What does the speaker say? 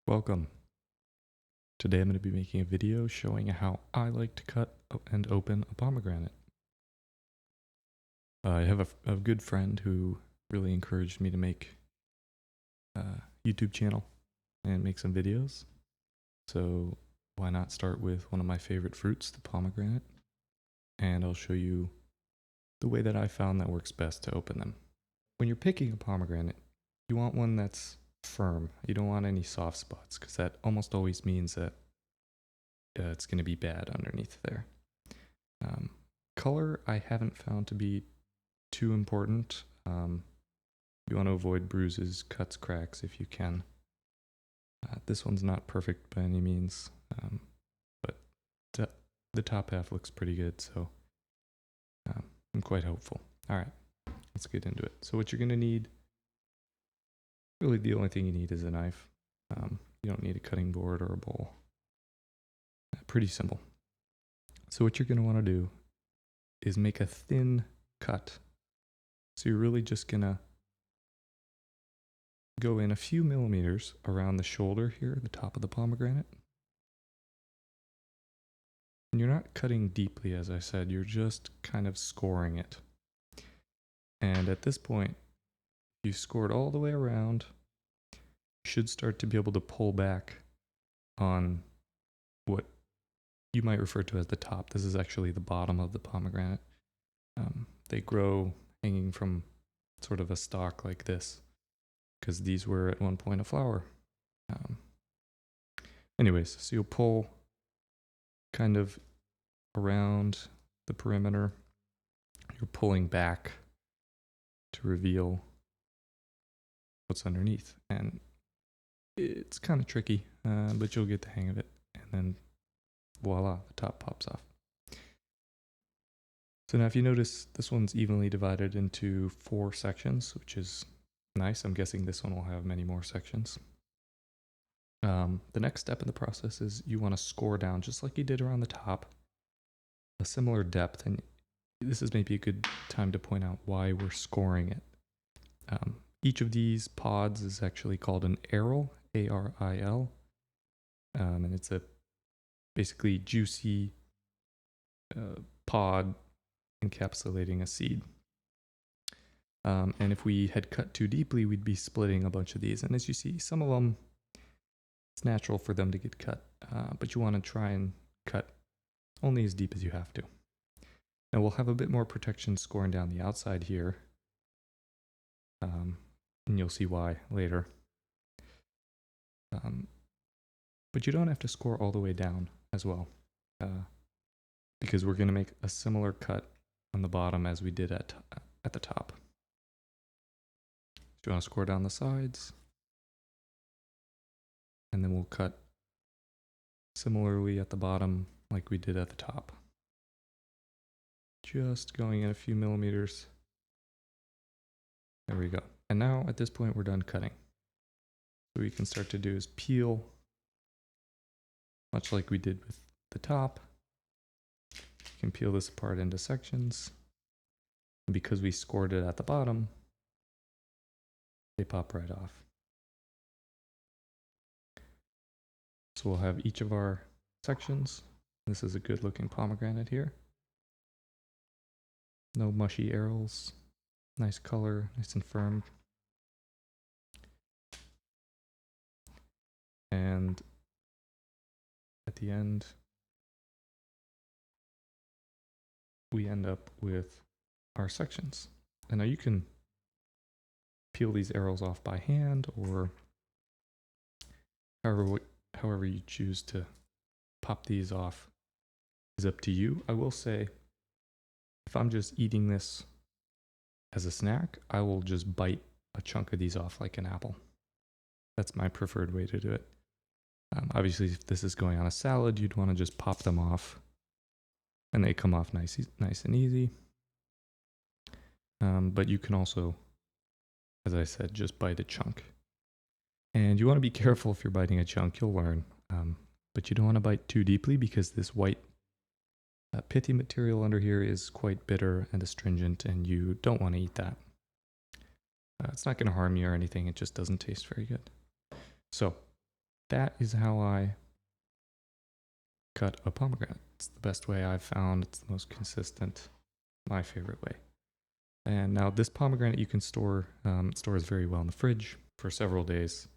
Welcome. Today I'm going to be making a video showing how I like to cut and open a pomegranate. I have a good friend who really encouraged me to make a YouTube channel and make some videos. So why not start with one of my favorite fruits, the pomegranate, and I'll show you the way that I found that works best to open them. When you're picking a pomegranate, you want one that's firm. You don't want any soft spots because that almost always means that it's going to be bad underneath there. Color I haven't found to be too important. You want to avoid bruises, cuts, cracks if you can. This one's not perfect by any means, but the top half looks pretty good, so I'm quite hopeful. All right, let's get into it. So what you're going to need, really the only thing you need is a knife. You don't need a cutting board or a bowl. Pretty simple. So what you're going to want to do is make a thin cut. So you're really just going to go in a few millimeters around the shoulder here, the top of the pomegranate. And you're not cutting deeply, as I said, you're just kind of scoring it. And at this point, you scored all the way around, you should start to be able to pull back on what you might refer to as the top. This is actually the bottom of the pomegranate. They grow hanging from sort of a stalk like this, because these were at one point a flower. Anyways, so you'll pull kind of around the perimeter. You're pulling back to reveal what's underneath. And it's kind of tricky, but you'll get the hang of it. And then voila, the top pops off. So now if you notice, this one's evenly divided into 4 sections, which is nice. I'm guessing this one will have many more sections. The next step in the process is you want to score down, just like you did around the top, a similar depth. And this is maybe a good time to point out why we're scoring it. Each of these pods is actually called an aril, A-R-I-L. And it's a basically juicy pod encapsulating a seed. And if we had cut too deeply, we'd be splitting a bunch of these. And as you see, some of them, it's natural for them to get cut, but you want to try and cut only as deep as you have to. Now we'll have a bit more protection scoring down the outside here, and you'll see why later. But you don't have to score all the way down as well, because we're going to make a similar cut on the bottom as we did at the top. So you want to score down the sides, and then we'll cut similarly at the bottom like we did at the top. Just going in a few millimeters. There we go. And now at this point we're done cutting. So what we can start to do is peel, much like we did with the top. You can peel this apart into sections. And because we scored it at the bottom, they pop right off. So we'll have each of our sections. This is a good looking pomegranate here. No mushy arils. Nice color, nice and firm. And at the end, we end up with our sections. And now you can peel these arils off by hand, or however you choose to pop these off is up to you. I will say, if I'm just eating this as a snack, I will just bite a chunk of these off like an apple. That's my preferred way to do it. Obviously, if this is going on a salad, you'd want to just pop them off, and they come off nice and easy. But you can also, as I said, just bite a chunk. And you want to be careful if you're biting a chunk, you'll learn. But you don't want to bite too deeply, because this white pithy material under here is quite bitter and astringent, and you don't want to eat that. It's not going to harm you or anything, it just doesn't taste very good. So that is how I cut a pomegranate. It's the best way I've found. It's the most consistent, my favorite way. And now this pomegranate you can store, it stores very well in the fridge for several days.